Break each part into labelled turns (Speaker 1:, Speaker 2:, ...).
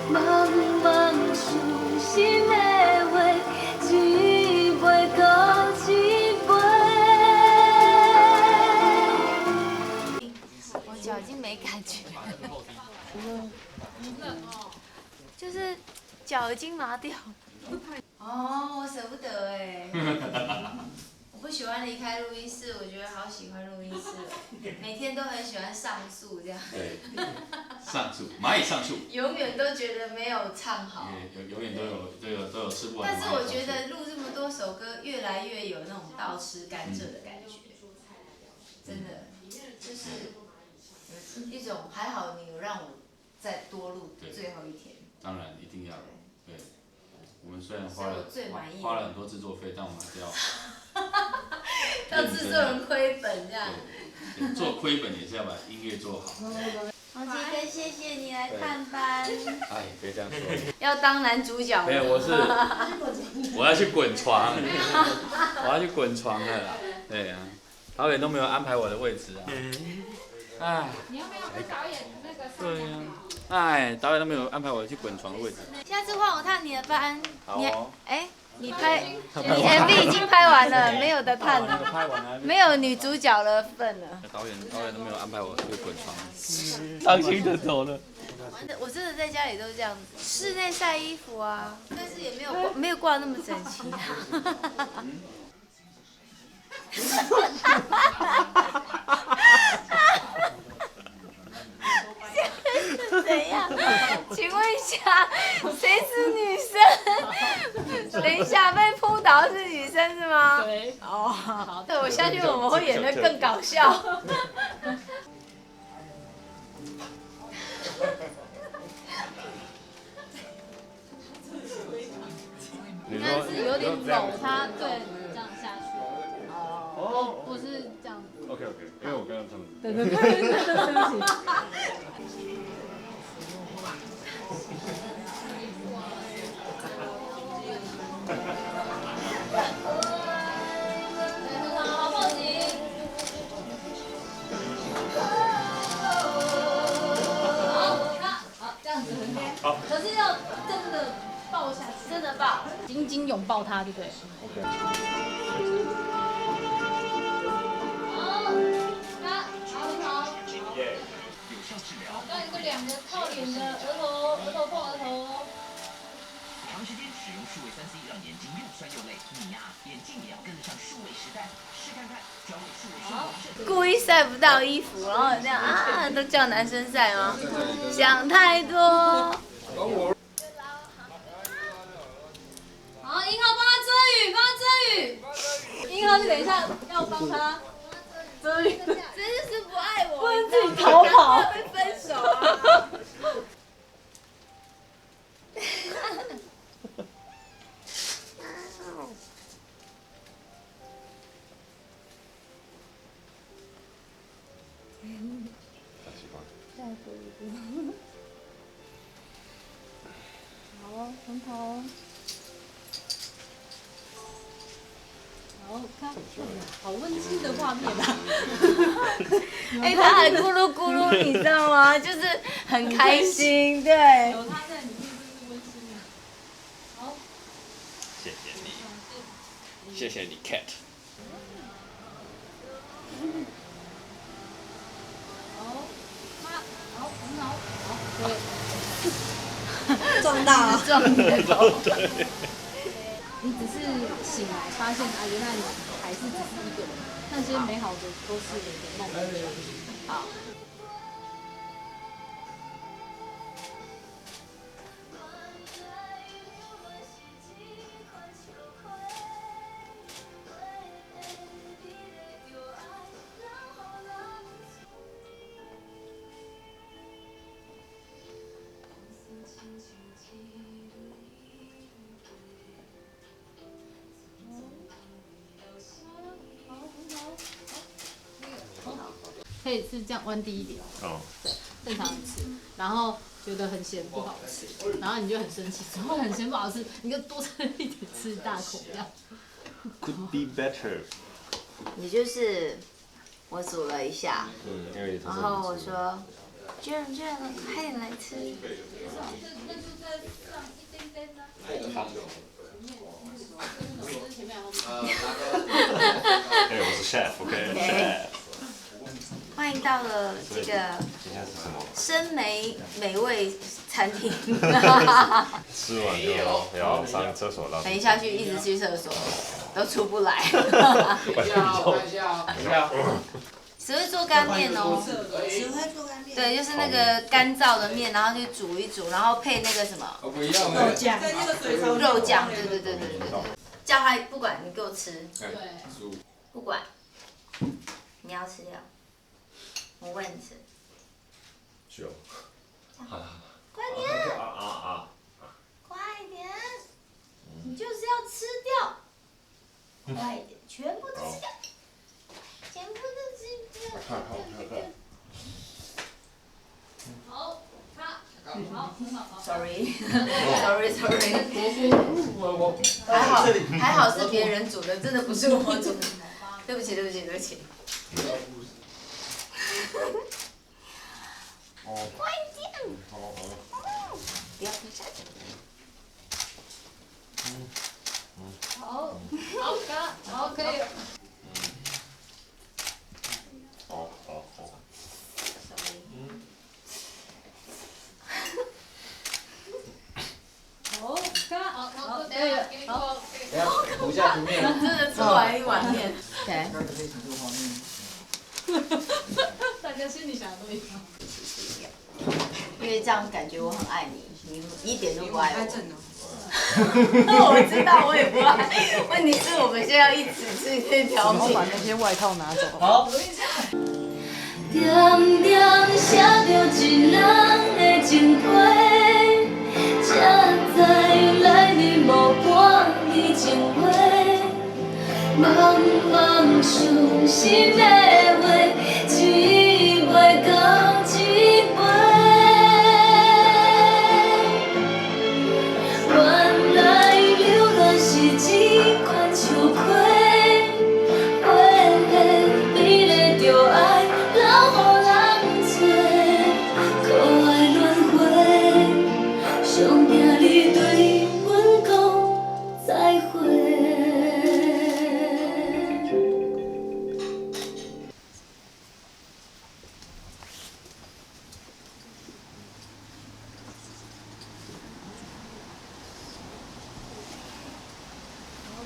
Speaker 1: 茫茫舒心的话，一杯到一杯。我脚已经没感觉了，就是脚已经麻掉了。哦，我舍不得哎。我不喜欢离开录音室，我觉得好喜欢录音室哦，每天都很喜欢上诉这样。
Speaker 2: 对，上诉，蚂蚁上树。
Speaker 1: 永远都觉得没有唱好。
Speaker 2: 永远都有吃不完。
Speaker 1: 但是我觉得录这么多首歌，越来越有那种倒吃甘蔗的感觉，真的，就是一种还好你有让我再多录最后一天。
Speaker 2: 当然一定要，对。我们虽然花了很多制作费，但我们还是要
Speaker 1: 要制作人亏本这样。
Speaker 2: 对，做亏本也是要把音乐做好。
Speaker 1: 黄奇哥，谢谢你来探班。
Speaker 2: 哎，别这样说。
Speaker 1: 要当男主角了。
Speaker 2: 没有，我要去滚床，我要去滚床了啦。对啊，导演都没有安排我的位置啊。哎。
Speaker 3: 你要不要跟导演那个？
Speaker 2: 对呀。哎，导演都没有安排我去滚床的位置。
Speaker 1: 下次换我探你的班。
Speaker 2: 好哦。
Speaker 1: 你 MV 已经拍完了，没有得探了，没有女主角的份了。
Speaker 2: 导演都没有安排我去滚床，伤心的走了。
Speaker 1: 我真的在家里都这样子，室内晒衣服啊，但是也没有挂那么整齐啊。怎样？请问一下，谁是女生？等一下，被扑倒是女生是吗？
Speaker 3: 对。
Speaker 1: 哦，对，我相信我们会演得更搞笑。
Speaker 3: 应该是有点搂他，对，这样下去。哦。不是这样。
Speaker 2: OK， 因为我刚刚唱的。
Speaker 3: 对不起。好，报警。好，这样子很好。可是要真的抱下去，
Speaker 1: 真的抱，
Speaker 3: 紧紧拥抱他，对不对 ？OK。好，很好。那一个两个靠脸的额头碰额头。
Speaker 4: 长时间使用数位3C，让眼睛又酸又累，你呀，眼镜也要跟得上数位时代。试看看，专为数位生活。
Speaker 1: 故意晒不到衣服，然后这样啊，都叫男生晒吗？想太多。
Speaker 3: 好，1号帮他遮雨，帮他遮雨。1号，你等一下要帮他遮雨。
Speaker 1: 真的是不爱我，
Speaker 3: 不能自己逃跑，
Speaker 1: 会分手啊。
Speaker 3: 好，很好。好看，好温馨的画面啊！
Speaker 1: 他还咕噜咕噜，你知道吗？就是很开心，对。
Speaker 3: 有他在里面就是温馨的。好，
Speaker 2: 谢谢你，谢谢你 ，Cat。
Speaker 3: 好，很好，好，对。
Speaker 1: 撞到了，撞你的头。
Speaker 3: 你只是醒来发现啊，原来你还是只是一个人，那些美好的都是你的梦。好。可以是这样弯低一点，哦，对，正常吃，然后觉得很咸不好吃，然后你就很生气，然后很咸不好吃，你就多吃一点，吃一大口这样。
Speaker 5: Could be better。
Speaker 1: 也就是我煮了一下，然后我说，Jane，快点来吃。个这个
Speaker 5: 今天是什么？
Speaker 1: 深美美味餐厅，
Speaker 5: 吃完就要上厕所了。
Speaker 1: 等一下去一直去厕所，都出不来。只会做干面哦，
Speaker 6: 只会做干面。
Speaker 1: 对，就是那个干燥的面，然后就煮一煮，然后配那个什么
Speaker 6: 肉酱，在那个水槽
Speaker 1: 肉酱，对对对对对。叫他不管你给我吃，
Speaker 3: 对，
Speaker 1: 不管，你要吃掉，我喂你吃。
Speaker 5: 就。好了。
Speaker 1: 快点，快点，你就是要吃掉，快一点，全部都吃掉，全部都吃掉。
Speaker 5: 看。
Speaker 3: 好，好，很好。
Speaker 1: Sorry，还好是别人煮的，真的不是我煮的。对不起。快点！不要停下去。
Speaker 3: 好，好，可以。
Speaker 5: 好。
Speaker 3: 好，可以了，好。
Speaker 7: 涂下图面。
Speaker 1: 真的吃完一碗面。对。
Speaker 3: 大家心里想的都一样。
Speaker 1: 因为这样感觉我很爱你，你一点都不爱我。
Speaker 6: 我
Speaker 1: 知道，我也不爱。问题是我们现在要一起吃这条命。
Speaker 6: 把那些外套拿走。
Speaker 7: 好。
Speaker 8: 点点写着一人的情批，才知来日无半字情话，茫茫伤心的话，只袂到一杯。原来流恋是一款笑话，花的美丽着爱留予人做，可爱轮回，上惊你对阮讲再会。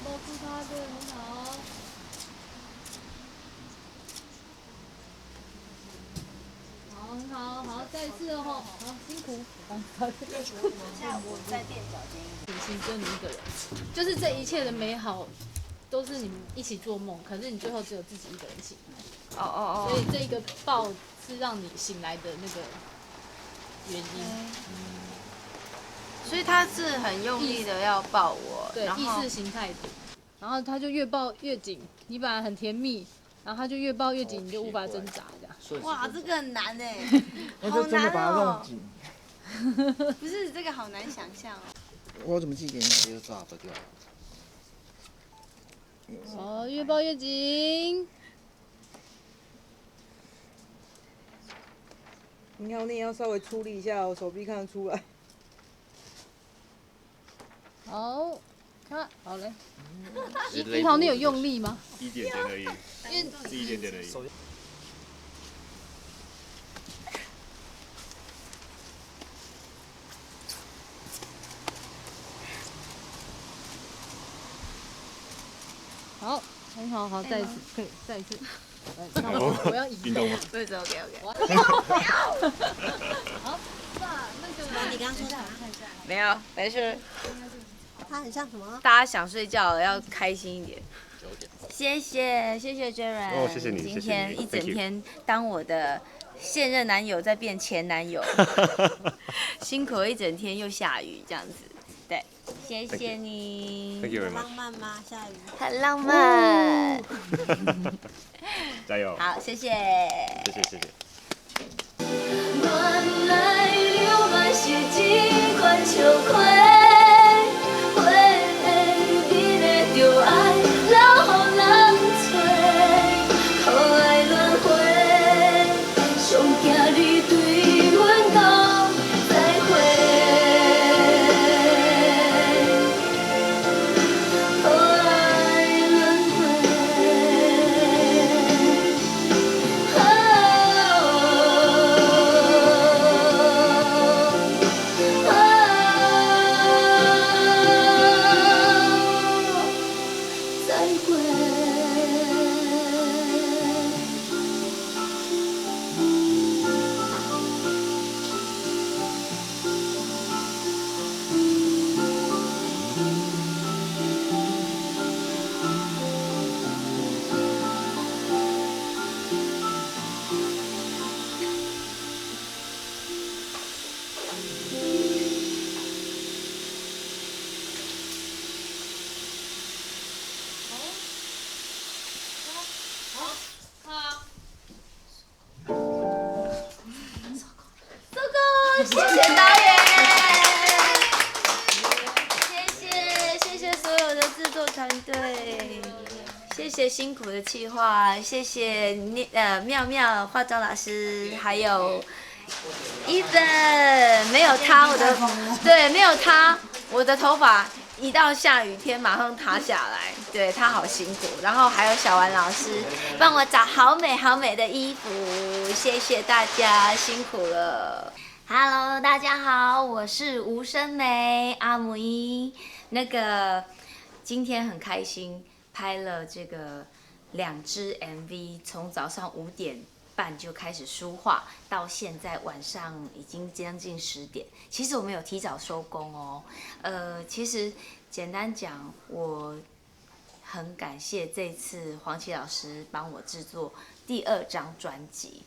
Speaker 3: 抱住他，对，很好。好，很好，好，再一次哦，好，辛苦。
Speaker 1: 下午在垫脚尖。
Speaker 3: 你心只有你一个人，就是这一切的美好，都是你们一起做梦，可是你最后只有自己一个人醒来。所以这个抱是让你醒来的那个原因。
Speaker 1: 所以他是很用力的要抱我，
Speaker 3: 对，
Speaker 1: 然后
Speaker 3: 意识形态的，然后他就越抱越紧，你本来很甜蜜，然后他就越抱越紧，你就无法挣扎这样。
Speaker 1: 哇，这个很难哎，
Speaker 6: 我就真的把它弄紧。
Speaker 1: 不是这个好难想象哦。
Speaker 6: 我怎么寄给你？
Speaker 7: 就抓不掉。
Speaker 3: 好，越抱越紧。
Speaker 6: 你好，你也要稍微出力一下，我手臂看得出来。
Speaker 3: 好，看，好嘞。樱桃，你有用力吗？
Speaker 5: 一点点而已，是一点点而已。
Speaker 3: 好，很好，好，再一次，可以，再一次。那我要赢。
Speaker 5: 运动吗？
Speaker 1: 对对 ，OK。
Speaker 3: 好，那
Speaker 6: 你刚刚说啥？
Speaker 1: 没有，没事。
Speaker 6: 它很像什么？
Speaker 1: 大家想睡觉了，要开心一点。谢谢 Jaren，
Speaker 5: 哦，谢谢你，
Speaker 1: 今天一整天当我的现任男友在变前男友，辛苦了一整天，又下雨这样子，对，谢谢你。
Speaker 5: Thank you very much。
Speaker 6: 浪漫吗？下雨？
Speaker 1: 很浪漫。
Speaker 5: 加油。
Speaker 1: 好，谢谢。
Speaker 5: 谢谢。
Speaker 8: 原来流恋是一款笑话，花的美丽着爱留予人做，可爱轮回，上惊你对阮讲再会，可爱轮回。
Speaker 1: 谢谢辛苦的企划，谢谢妙妙化妆老师，还有Ethan，没有他没有他，我的头发一到下雨天马上塌下来，对他好辛苦。然后还有小丸老师帮我找好美好美的衣服，谢谢大家辛苦了。Hello， 大家好，我是吴声梅阿姆伊。今天很开心，拍了这个2支 MV， 从早上5点半就开始梳化，到现在晚上已经将近10点。其实我们有提早收工哦。其实简单讲，我很感谢这次黄绮老师帮我制作第2张专辑，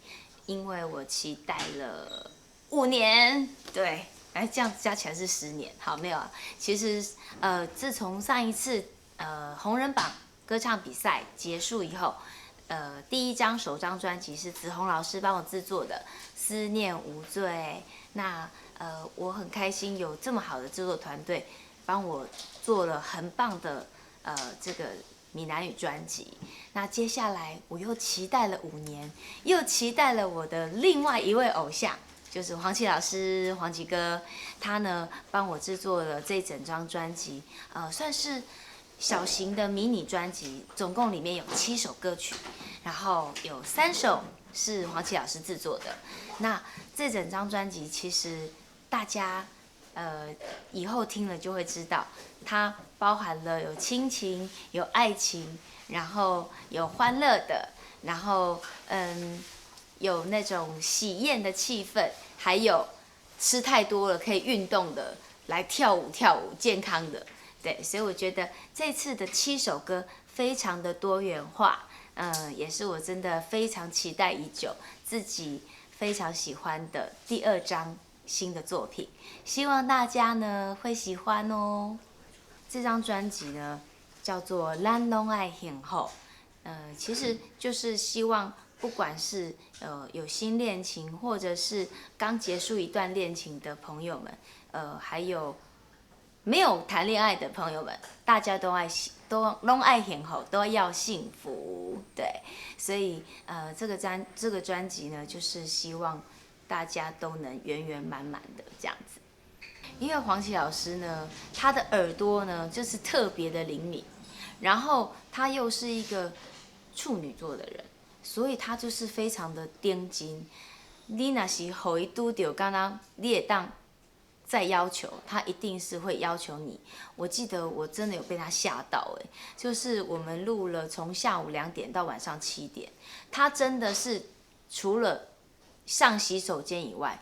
Speaker 1: 因为我期待了5年，对。这样加起来是10年，好没有啊？其实自从上一次红人榜歌唱比赛结束以后，第1张首张专辑是子红老师帮我制作的《思念无罪》。那我很开心有这么好的制作团队帮我做了很棒的这个闽南语专辑。那接下来我又期待了5年，又期待了我的另外一位偶像。就是黄绮老师，黄绮哥，他呢帮我制作了这整张专辑，算是小型的迷你专辑，总共里面有7首歌曲，然后有3首是黄绮老师制作的。那这整张专辑其实大家以后听了就会知道，它包含了有亲情、有爱情，然后有欢乐的，然后有那种喜宴的气氛，还有吃太多了可以运动的，来跳舞健康的，对，所以我觉得这次的7首歌非常的多元化，也是我真的非常期待已久，自己非常喜欢的第2张新的作品，希望大家呢会喜欢哦。这张专辑呢叫做《咱拢爱幸福》，其实就是希望。不管是有新恋情，或者是刚结束一段恋情的朋友们，还有没有谈恋爱的朋友们，大家都爱幸福，都要幸福，对。所以这个专辑呢，就是希望大家都能圆圆满满的这样子。因为黄绮老师呢，她的耳朵呢就是特别的灵敏，然后她又是一个处女座的人。所以他就是非常的顶真，你若是予伊拄到，敢若你会当再要求，他一定是会要求你。我记得我真的有被他吓到就是我们录了从下午2点到晚上7点，他真的是除了上洗手间以外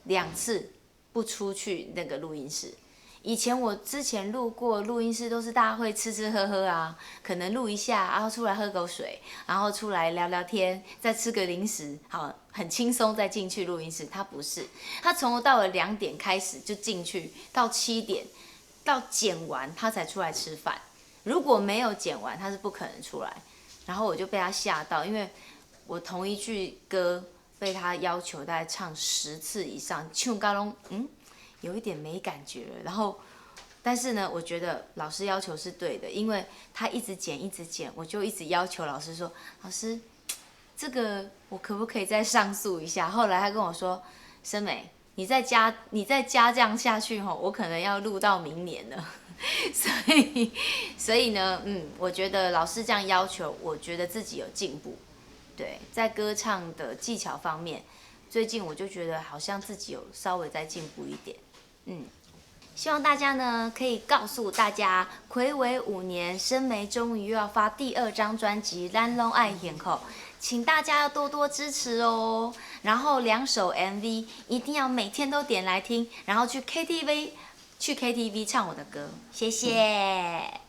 Speaker 1: ，2次不出去那个录音室。以前我之前录过录音室，都是大家会吃喝喝啊，可能录一下，然后出来喝口水，然后出来聊聊天，再吃个零食，好，很轻松再进去录音室。他不是，他从头到尾2点开始就进去，到7点，到剪完他才出来吃饭。如果没有剪完，他是不可能出来。然后我就被他吓到，因为我同一句歌被他要求大概唱10次以上，唱到拢有一点没感觉了，然后，但是呢，我觉得老师要求是对的，因为他一直剪，我就一直要求老师说，老师，这个我可不可以再上诉一下？后来他跟我说，声美，你再加这样下去我可能要录到明年了。所以呢，我觉得老师这样要求，我觉得自己有进步，对，在歌唱的技巧方面，最近我就觉得好像自己有稍微再进步一点。希望大家呢可以告诉大家，睽违5年，声梅终于又要发第2张专辑《咱拢爱幸福》，请大家要多多支持哦。然后2首 MV 一定要每天都点来听，然后去 KTV 唱我的歌，谢谢。